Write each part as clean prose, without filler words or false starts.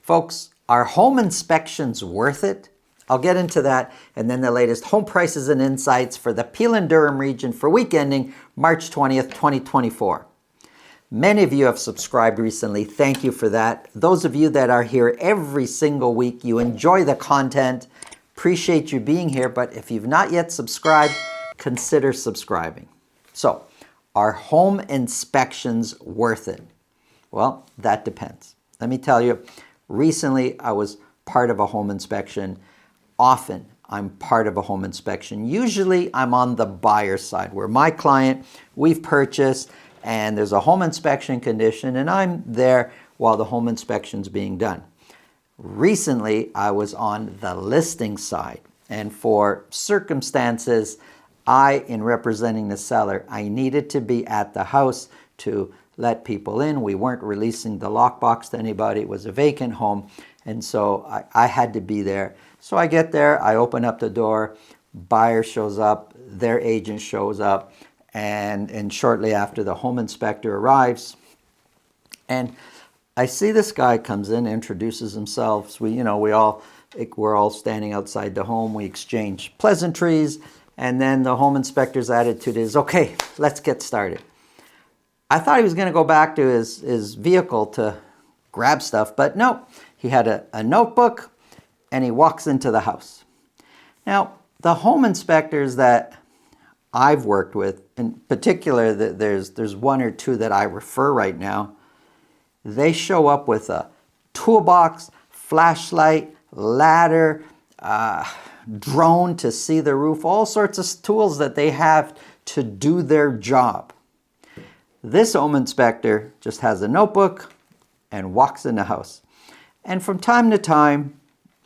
Folks, are home inspections worth it? I'll get into that and then the latest home prices and insights for the Peel and Durham region for week ending March 20th, 2024. Many of you have subscribed recently. Thank you for that. Those of you that are here every single week, you enjoy the content. Appreciate you being here, but if you've not yet subscribed, consider subscribing. So, are home inspections worth it? Well, that depends. Let me tell you, recently I was part of a home inspection. Often I'm part of a home inspection. Usually I'm on the buyer side where my client, we've purchased and there's a home inspection condition and I'm there while the home inspection's being done. Recently I was on the listing side, and for circumstances, in representing the seller, I needed to be at the house to let people in. We weren't releasing the lockbox to anybody. It was a vacant home. And so I had to be there. So I get there, I open up the door, buyer shows up, their agent shows up, and shortly after the home inspector arrives. And I see this guy comes in, introduces himself. We're all standing outside the home. We exchange pleasantries. And then the home inspector's attitude is, okay, let's get started. I thought he was going to go back to his vehicle to grab stuff, but no, he had a notebook and he walks into the house. Now, the home inspectors that I've worked with, in particular, there's one or two that I refer right now, they show up with a toolbox, flashlight, ladder, drone to see the roof, all sorts of tools that they have to do their job. This home inspector just has a notebook and walks in the house. And from time to time,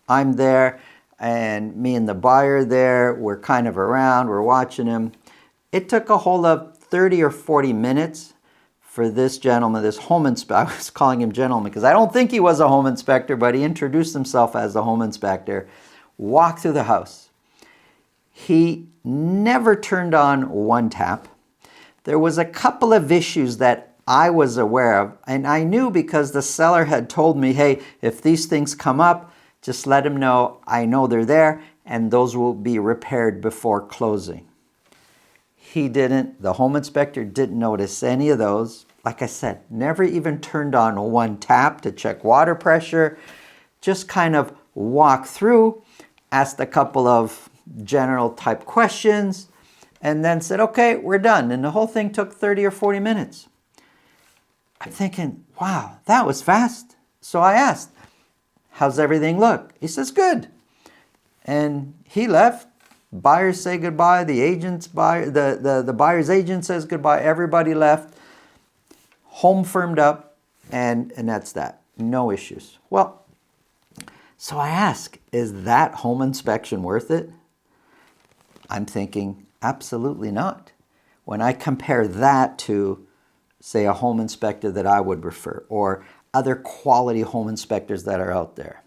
I'm there and me and the buyer there, we're kind of around, we're watching him. It took a whole of 30 or 40 minutes for this gentleman, this home inspector, I was calling him gentleman because I don't think he was a home inspector, but he introduced himself as a home inspector, walked through the house. He never turned on one tap. There was a couple of issues that I was aware of, and I knew because the seller had told me, hey, if these things come up, just let him know I know they're there, and those will be repaired before closing. He didn't, the home inspector didn't notice any of those. Like I said, never even turned on one tap to check water pressure, just kind of walked through, asked a couple of general type questions, and then said, okay, we're done. And the whole thing took 30 or 40 minutes. I'm thinking, wow, that was fast. So I asked, how's everything look? He says, good. And he left. Buyers say goodbye. The buyer's agent says goodbye. Everybody left. Home firmed up, and that's that. No issues. Well, so I ask, is that home inspection worth it? I'm thinking, absolutely not. When I compare that to, say, a home inspector that I would refer, or other quality home inspectors that are out there.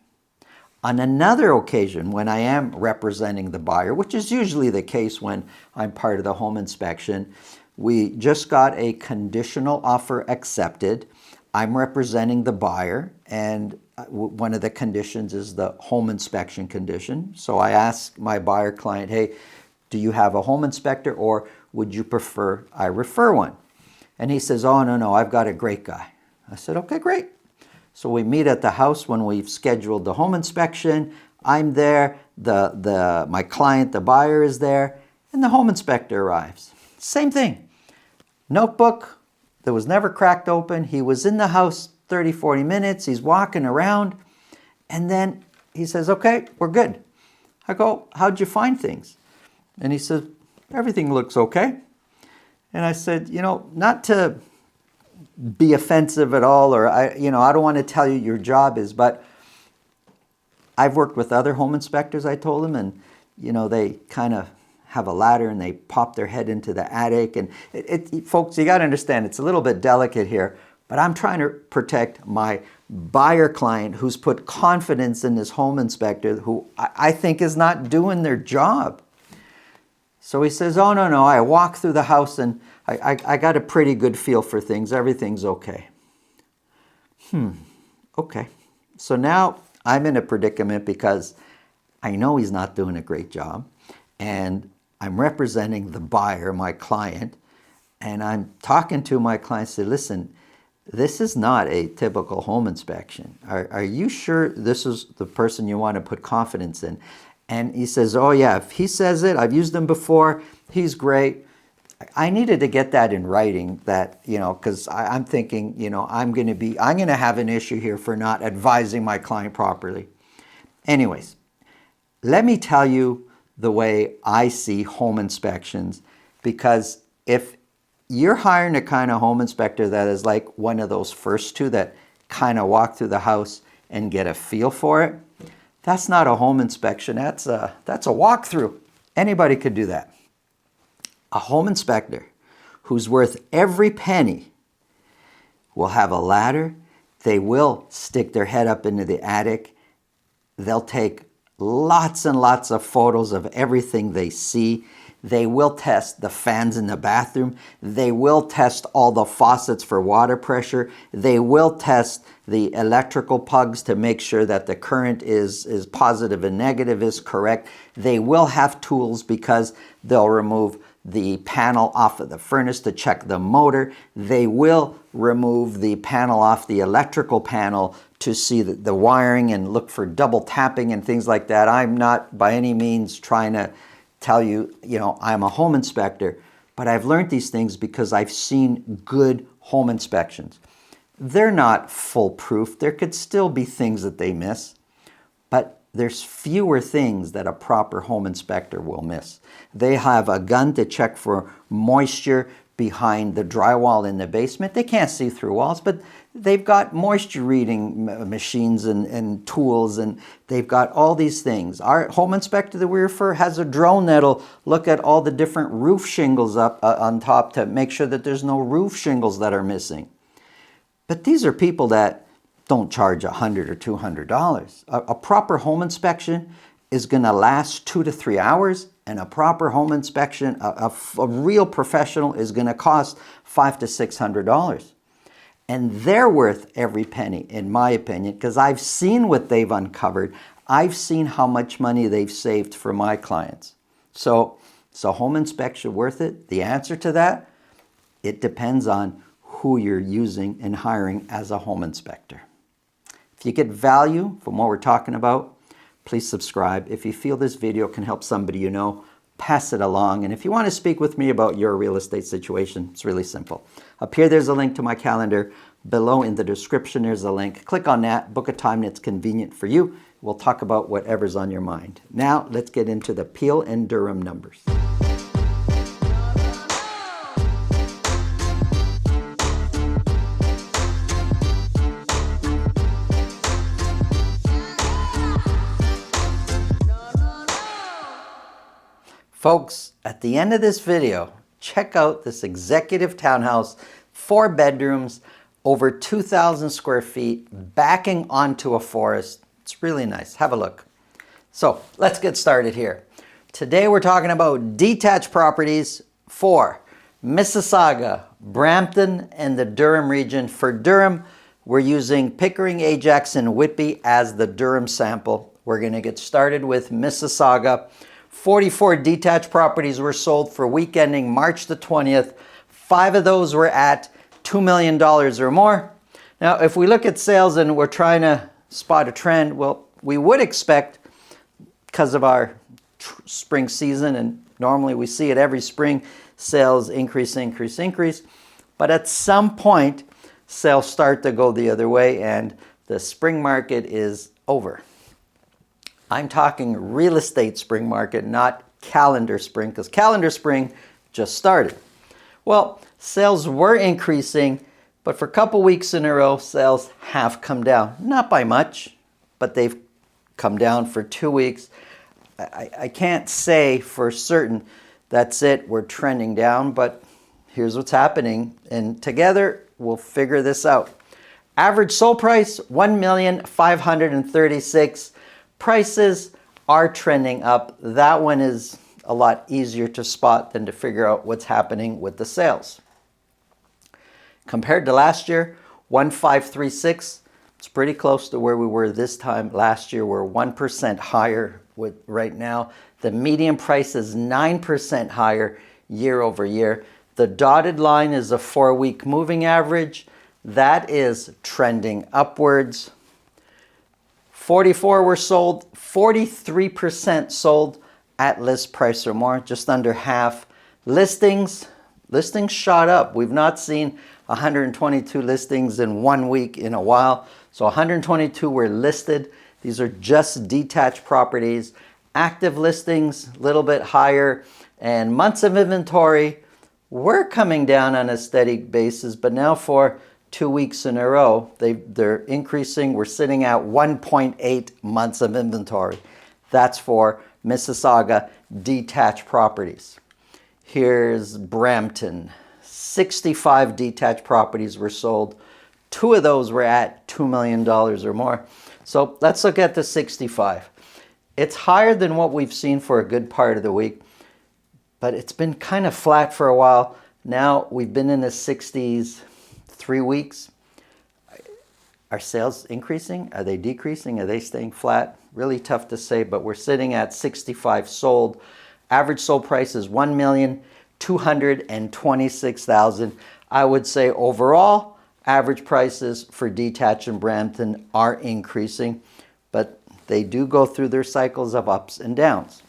On another occasion, when I am representing the buyer, which is usually the case when I'm part of the home inspection, we just got a conditional offer accepted. I'm representing the buyer, and one of the conditions is the home inspection condition. So I ask my buyer client, hey, do you have a home inspector, or would you prefer I refer one? And he says, oh, no, I've got a great guy. I said, okay, great. So we meet at the house when we've scheduled the home inspection. I'm there, my client, the buyer, is there, and the home inspector arrives. Same thing. Notebook that was never cracked open. He was in the house 30, 40 minutes. He's walking around, and then he says, okay, we're good. I go, how'd you find things? And he says, everything looks okay. And I said, not to be offensive at all, or I don't want to tell you your job is, but I've worked with other home inspectors, I told them, and they kind of have a ladder and they pop their head into the attic. And folks, you got to understand, it's a little bit delicate here, but I'm trying to protect my buyer client who's put confidence in this home inspector who I think is not doing their job. So he says, oh, no, I walked through the house and I got a pretty good feel for things. Everything's okay. Okay. So now I'm in a predicament because I know he's not doing a great job, and I'm representing the buyer, my client, and I'm talking to my client, say, listen, this is not a typical home inspection. Are you sure this is the person you want to put confidence in? And he says, oh yeah, if he says it, I've used him before, he's great. I needed to get that in writing, that, because I'm thinking, I'm going to have an issue here for not advising my client properly. Anyways, let me tell you the way I see home inspections, because if you're hiring a kind of home inspector that is like one of those first two that kind of walk through the house and get a feel for it, that's not a home inspection. That's a walkthrough. Anybody could do that. A home inspector who's worth every penny will have a ladder. They will stick their head up into the attic. They'll take lots and lots of photos of everything they see. They will test the fans in the bathroom. They will test all the faucets for water pressure. They will test the electrical plugs to make sure that the current is positive and negative is correct. They will have tools because they'll remove the panel off of the furnace to check the motor. They will remove the panel off the electrical panel to see the wiring and look for double tapping and things like that. I'm not by any means trying to tell you, I'm a home inspector, but I've learned these things because I've seen good home inspections. They're not foolproof. There could still be things that they miss, but there's fewer things that a proper home inspector will miss. They have a gun to check for moisture behind the drywall in the basement. They can't see through walls, but they've got moisture reading machines and tools, and they've got all these things. Our home inspector that we refer has a drone that'll look at all the different roof shingles up on top to make sure that there's no roof shingles that are missing. But these are people that don't charge $100 or $200. A proper home inspection is going to last 2 to 3 hours, and a proper home inspection, a real professional, is going to cost $500 to $600. And they're worth every penny, in my opinion, because I've seen what they've uncovered. I've seen how much money they've saved for my clients. So home inspection worth it? The answer to that, it depends on who you're using and hiring as a home inspector. If you get value from what we're talking about, please subscribe. If you feel this video can help somebody you know, pass it along. And if you want to speak with me about your real estate situation, it's really simple. Up here, there's a link to my calendar. Below in the description, there's a link. Click on that, book a time that's convenient for you. We'll talk about whatever's on your mind. Now, let's get into the Peel and Durham numbers. Folks, at the end of this video, check out this executive townhouse, 4 bedrooms, over 2,000 square feet, backing onto a forest. It's really nice. Have a look. So let's get started here. Today we're talking about detached properties for Mississauga, Brampton, and the Durham region. For Durham, we're using Pickering, Ajax, and Whitby as the Durham sample. We're going to get started with Mississauga. 44 detached properties were sold for week ending March the 20th. 5 of those were at $2 million or more. Now, if we look at sales and we're trying to spot a trend, well, we would expect, because of our spring season, and normally we see it every spring, sales increase. But at some point, sales start to go the other way and the spring market is over. I'm talking real estate spring market, not calendar spring, because calendar spring just started. Well, sales were increasing, but for a couple weeks in a row, sales have come down. Not by much, but they've come down for 2 weeks. I can't say for certain that's it, we're trending down, but here's what's happening, and together we'll figure this out. Average sold price, $1,536,000. Prices are trending up. That one is a lot easier to spot than to figure out what's happening with the sales. Compared to last year, 1,536, It's pretty close to where we were this time last year. We're 1% higher with right now. The median price is 9% higher year over year. The dotted line is a 4-week moving average. That is trending upwards. 44 were sold, 43% sold at list price or more, just under half. Listings shot up. We've not seen 122 listings in 1 week in a while. So 122 were listed. These are just detached properties. Active listings, a little bit higher. And months of inventory, we're coming down on a steady basis, but now for 2 weeks in a row, they're increasing. We're sitting at 1.8 months of inventory. That's for Mississauga detached properties. Here's Brampton. 65 detached properties were sold. 2 of those were at $2 million or more. So let's look at the 65. It's higher than what we've seen for a good part of the week, but it's been kind of flat for a while. Now we've been in the 60s 3 weeks. Are sales increasing? Are they decreasing? Are they staying flat? Really tough to say, but we're sitting at 65 sold. Average sold price is $1,226,000. I would say overall, average prices for detached in Brampton are increasing, but they do go through their cycles of ups and downs.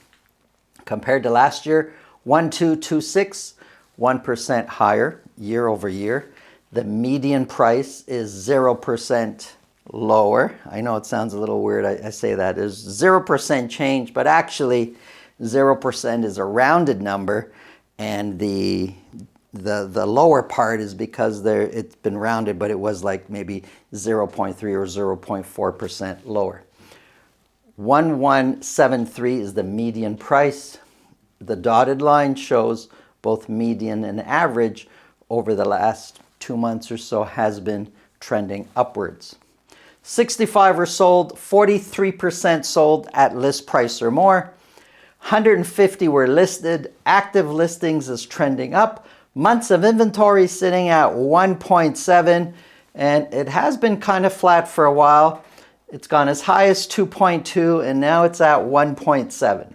Compared to last year, 1,226, 1% higher year over year. The median price is 0% lower. I know it sounds a little weird. I say that. There's 0% change, but actually 0% is a rounded number, and the lower part is because it's been rounded, but it was like maybe 0.3 or 0.4% lower. 1,173 is the median price. The dotted line shows both median and average over the last 2 months or so has been trending upwards. 65 were sold, 43% sold at list price or more. 150 were listed. Active listings is trending up. Months of inventory sitting at 1.7, and it has been kind of flat for a while. It's gone as high as 2.2, and now it's at 1.7.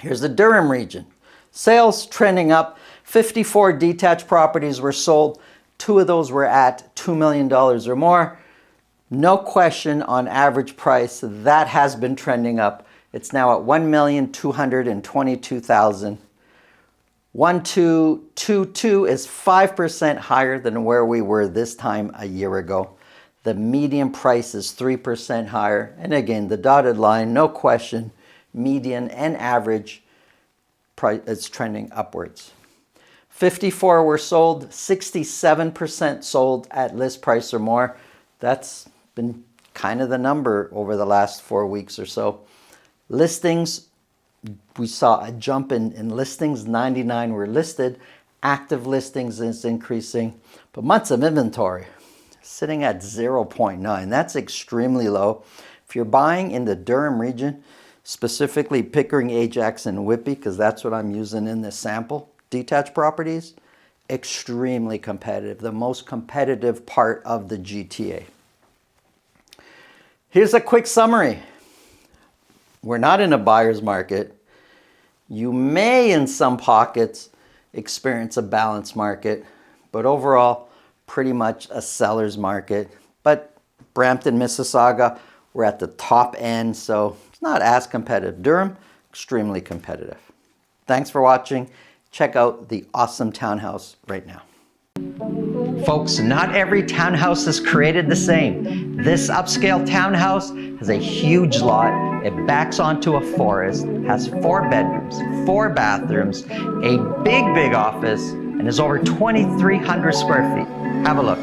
Here's the Durham region. Sales trending up. 54 detached properties were sold. 2 of those were at $2 million or more. No question on average price, that has been trending up. It's now at $1,222,000. 1,222 is 5% higher than where we were this time a year ago. The median price is 3% higher. And again, the dotted line, no question, median and average price is trending upwards. 54 were sold, 67% sold at list price or more. That's been kind of the number over the last 4 weeks or so. Listings, we saw a jump in listings. 99 were listed. Active listings is increasing. But months of inventory, sitting at 0.9. That's extremely low. If you're buying in the Durham region, specifically Pickering, Ajax, and Whitby, because that's what I'm using in this sample, detached properties, extremely competitive, the most competitive part of the GTA. Here's a quick summary. We're not in a buyer's market. You may, in some pockets, experience a balanced market, but overall, pretty much a seller's market. But Brampton, Mississauga, we're at the top end, so it's not as competitive. Durham, extremely competitive. Thanks for watching. Check out the awesome townhouse right now. Folks, not every townhouse is created the same. This upscale townhouse has a huge lot. It backs onto a forest, has 4 bedrooms, 4 bathrooms, a big office, and is over 2,300 square feet. Have a look.